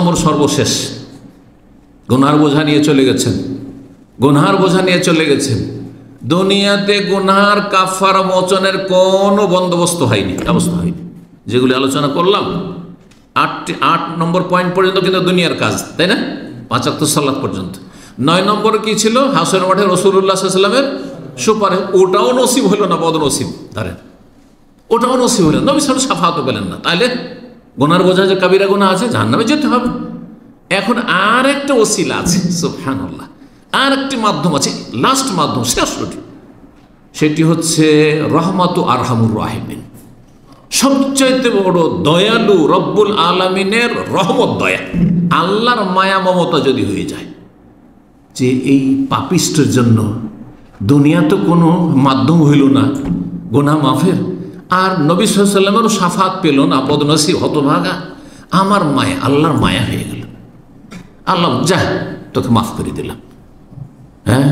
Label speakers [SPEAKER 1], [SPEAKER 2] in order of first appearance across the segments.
[SPEAKER 1] আমর সর্বশেষ গুনার বোঝা নিয়ে চলে গেছেন, গুনার বোঝা নিয়ে চলে গেছেন। দুনিয়াতে গুনার কাফারা মোচনের কোনো বন্দোবস্ত হয়নি, ব্যবস্থা হয়নি। যেগুলি আলোচনা করলাম 8 নম্বর পয়েন্ট পর্যন্ত কিন্তু দুনিয়ার কাজ, তাই না? 5 ওয়াক্ত সালাত পর্যন্ত। 9 নম্বরে কি ছিল? হাসরের মাঠে রাসূলুল্লাহ সাল্লাল্লাহু আলাইহি ওয়াসাল্লামের সুপারিশ। ওটাও নসিব হলো না, বদনসিব ধরেন, ওটাও নসিব হলো, নবী সাল্লাল্লাহু আলাইহি ওয়াসাল্লাম শাফাআতও পেলেন না। তাইলে গুনার বোঝা যে কাবিরা গুনাহ আছে, জাহান্নামে যেতে হবে। এখন আর একটা ওসিলা আছে, সুবহানাল্লাহ, আর একটি মাধ্যম আছে, লাস্ট মাধ্যম, শেষ রুটি। সেটি হচ্ছে রহমাতু আরহামুর রাহিমিন, সবচাইতে বড় দয়ালু রব্বুল আলামিনের রহমত, দয়া, আল্লাহর মায়া মমতা যদি হয়ে যায় যে এই পাপিষ্টের জন্য দুনিয়া তো কোনো মাধ্যম হইল না গুনাহ মাফের, আর নবী সাল্লাল্লাহু আলাইহি ওয়াসাল্লামেরও শাফাত পেল না, বদনসিব হতভাগা, আমার মায়া, আল্লাহর মায়া হয়ে গেল। আল্লাহ যা তোকে মাফ করে দিলাম। হ্যাঁ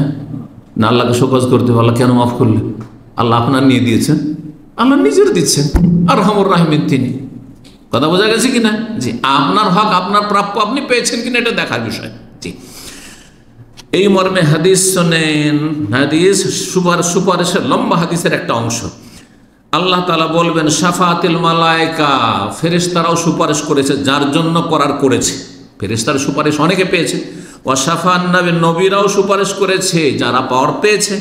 [SPEAKER 1] না, আল্লাহকে শোকজ করতে হবে, আল্লাহ কেন মাফ করলেন? আল্লাহ আপনার নিয়ে দিয়েছেন, আল্লাহ নিজের দিচ্ছেন, আর রহমুর রাহিমিন তিনি। কথা বোঝা গেছে কিনা? জি, আপনার হক, আপনার প্রাপ্য আপনি পেয়েছেন কিনা এটা দেখার বিষয়। জি, এই মর্মে হাদিস শোনেন। হাদিস সুপারিশের লম্বা হাদিসের একটা অংশ। আল্লাহ তাআলা বলবেন শাফাআতুল মালায়েকা, ফেরেশতারাও সুপারিশ করেছে, যার জন্য করেছে। ফেরেশতার সুপারিশ অনেকে পেয়েছে। ওয়াশাফান নবী, নবীরাও সুপারিশ করেছে যারা পাওয়ার পেয়েছে।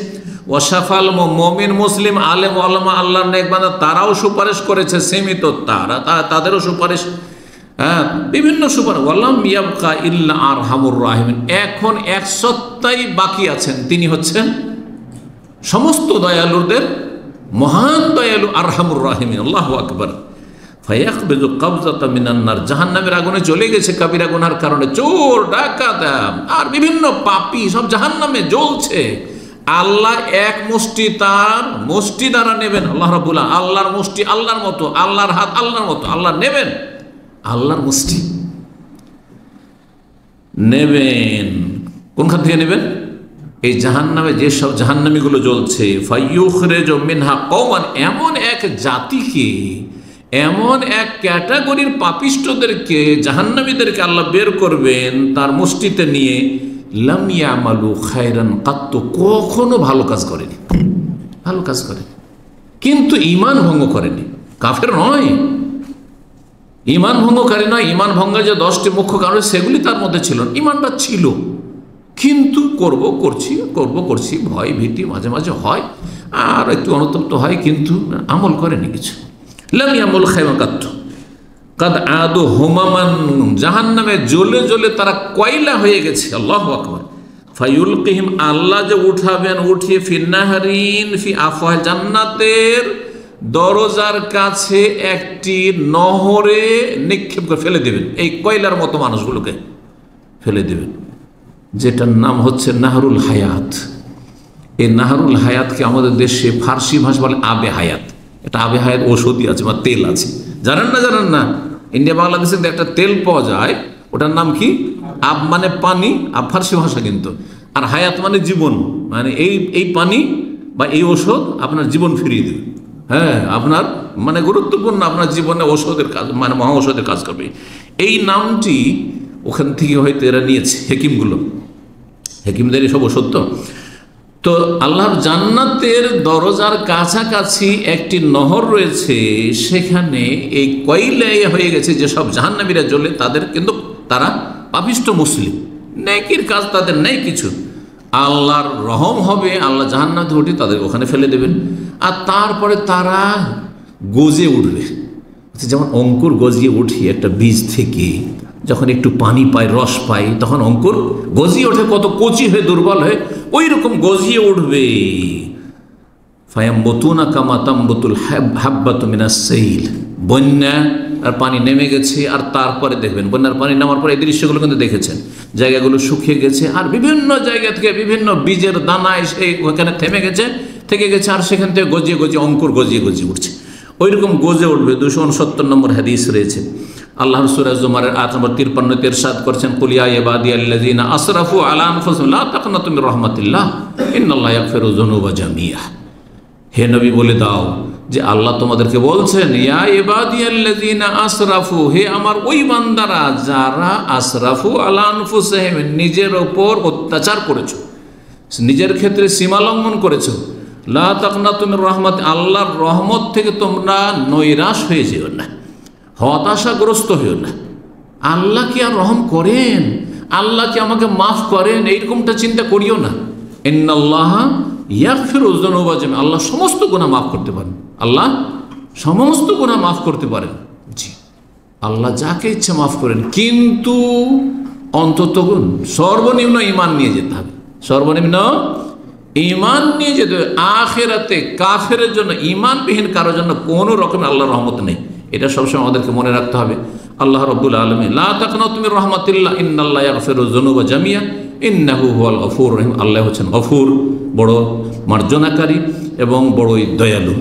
[SPEAKER 1] ওয়াশাফাল মুমিন, মুসলিম, আলেম, ওলামা, আল্লাহর নেক বান্দা, তারাও সুপারিশ করেছে, সীমিত তাদেরও সুপারিশ, হ্যাঁ, বিভিন্ন সুপারিশ। ওয়ালাম ইয়াবকা ইল্লা আরহামুর রাহিমিন, এখন এক সত্তাই বাকি আছেন, তিনি হচ্ছেন সমস্ত দয়ালুদের মহান দয়ালু, আরহামুর রাহিমিন। আল্লাহু আকবার। ফায়াকবিজু কবজাতা মিনান নার, জাহান্নামের আগুনে চলে গেছে কাবিরা গুনার কারণে, চোর ডাকাত আর বিভিন্ন পাপী সব জাহান্নামে জ্বলছে। আল্লাহ এক মুষ্টি তার মুষ্টি দ্বারা নেবেন। আল্লাহ রাব্বুল আলামিন, আল্লাহর মুষ্টি আল্লাহর মতো, আল্লাহর হাত আল্লাহর মতো, আল্লাহ নেবেন, আল্লাহর মুষ্টি নেবেন। কোনখান থেকে নেবেন? এই জাহান্নামে যেসব জাহান্নামীগুলো জ্বলছে, ফায়ুখরিজু মিনহা কওমান, এমন এক জাতিকে, এমন এক ক্যাটাগরির পাপিষ্টদেরকে, জাহান্নামীদেরকে আল্লাহ বের করবেন তার মুষ্টিতে নিয়ে। লাম ইয়ামালু খায়রান কাত্তু, কখনো ভালো কাজ করেনি, ভালো কাজ করেনি, কিন্তু ঈমান ভঙ্গ করেনি, কাফের নয়, ঈমান ভঙ্গকারী নয়। ঈমান ভঙ্গের যে 10টি মুখ্য কারণ সেগুলি তার মধ্যে ছিল, ঈমানটা ছিল, কিন্তু করছি ভয় ভীতি মাঝে মাঝে হয়, আর একটু অনুতপ্ত হয়, কিন্তু আমল করেনি কিছু। লাম ইয়ামালু খায়রান কাত্তু কাদ আদু হুমামান, জাহান্নামে জ্বলে জ্বলে তারা কয়লা হয়ে গেছে। আল্লাহু আকবার। ফায়ুলকিহিম, আল্লাহ যে উঠাবেন, উঠিয়ে ফিন্নাহারিন ফি আফওয়াহ, জান্নাতের দরজার কাছে একটি নহরে নিক্ষেপ করে ফেলে দেবেন, এই কয়লার মতো মানুষগুলোকে ফেলে দেবেন, যেটার নাম হচ্ছে নাহরুল হায়াত। এই নাহরুল হায়াতকে আমাদের দেশে ফার্সি ভাষা বলে আবে হায়াত। এটা আবে হায়াত ঔষধি আছে বা তেল আছে, জানেন না? ইন্ডিয়া বাংলাদেশে একটা তেল পাওয়া যায়, ওটার নাম কি? আব মানে পানি, আব ফার্সি ভাষা কিন্তু, আর হায়াত মানে জীবন, মানে এই পানি বা এই ওষুধ আপনার জীবন ফিরিয়ে দেবে। হ্যাঁ, আপনার মানে গুরুত্বপূর্ণ, আপনার জীবনে ওষুধের কাজ, মানে মহা ঔষধের কাজ করবে। এই নামটি ওখান থেকে হয়তো এরা নিয়েছে, হেকিমদের সব ওষুধ। তো আল্লাহর জান্নাতের দরজার কাছাকাছি একটি নহর রয়েছে, সেখানে এই কয়লায় হয়ে গেছে যেসব জাহান্নামীরা জ্বলে, তাদের কিন্তু তারা পাপিষ্ট মুসলিম, নেকির কাজ তাদের নেই কিছু। আল্লাহর রহম হবে, আল্লাহ জাহান্নাম থেকে উঠে তাদের ওখানে ফেলে দেবেন, আর তারপরে তারা গজে উঠবে। যেমন অঙ্কুর গজিয়ে উঠি একটা বীজ থেকে, যখন একটু পানি পায়, রস পায়, তখন অঙ্কুর গজিয়ে ওঠে, কত কচি হয়ে দুর্বল হয়ে ওই রকম গজিয়ে উঠবে। ফায়ামবুতুনা কামা তামবুতুল হাব্বাতু মিনাস সাইল, বন্যা আর পানি নেমে গেছে, আর তারপরে দেখবেন বন্যার পানি নামার পরে এই দৃশ্যগুলো কিন্তু দেখেছেন, জায়গাগুলো শুকিয়ে গেছে, আর বিভিন্ন জায়গা থেকে বিভিন্ন বীজের দানা এসে ওখানে থেকে গেছে, আর সেখান থেকে গজিয়ে অঙ্কুর গজিয়ে উঠছে, ওই রকম গজে উঠবে। 269 নম্বর হাদিস রয়েছে। আল্লাহ সূরা জুমারের 8 নম্বর 53 ইরশাদ করছেন, কুল ইয়া ইবাদিয়াল্লাযিনা আসরাফু আলা আনফুসিহিম লা তাকনাতু মির রাহমাতিল্লাহ ইন্নাল্লাহা ইয়াগফিরুয যুনুবা জামিআ। হে নবী বলে দাও যে আল্লাহ তোমাদেরকে বলছেন, ইয়া ইবাদিয়াল্লাযীনা আসরাফু, হে আমার ওই বান্দারা যারা আসরাফু আলা আনফুসিহিম, নিজের ওপর অত্যাচার করেছো, নিজের ক্ষেত্রে সীমা লঙ্ঘন করেছো, লা তাকনাতু মির রাহমাত, আল্লাহর রহমত থেকে তোমরা নৈরাশ হয়ে যেও না, হতাশাগ্রস্ত হইও না। আল্লাহ কি আর রহম করেন, আল্লাহ কি আমাকে মাফ করেন, এইরকমটা চিন্তা করিও না। ইন্নাল্লাহা ইয়াগফিরুয যুনুবা জামিআ, আল্লাহ সমস্ত গুনাহ মাফ করতে পারেন, আল্লাহ সমস্ত গুনাহ মাফ করতে পারেন। জি, আল্লাহ যাকে ইচ্ছা মাফ করেন, কিন্তু অন্তত সর্বনিম্ন ঈমান নিয়ে যেতে হবে, সর্বনিম্ন ঈমান নিয়ে যেতে হবে। আখিরাতে কাফেরের জন্য, ঈমানবিহীন কারোর জন্য কোনো রকমের আল্লাহর রহমত নেই, এটা সবসময় আমাদেরকে মনে রাখতে হবে। আল্লাহ রাব্বুল আলামিন, লা তাকনাতু মির রাহমাতিল্লাহ ইন্নাল্লাহা ইয়াগফিরুয যুনুবা জামিআ ইন্নাহু হুয়াল গফুরুর রহিম, আল্লাহ হচ্ছেন গফুর, বড় মার্জনাকারী এবং বড়ই দয়ালু।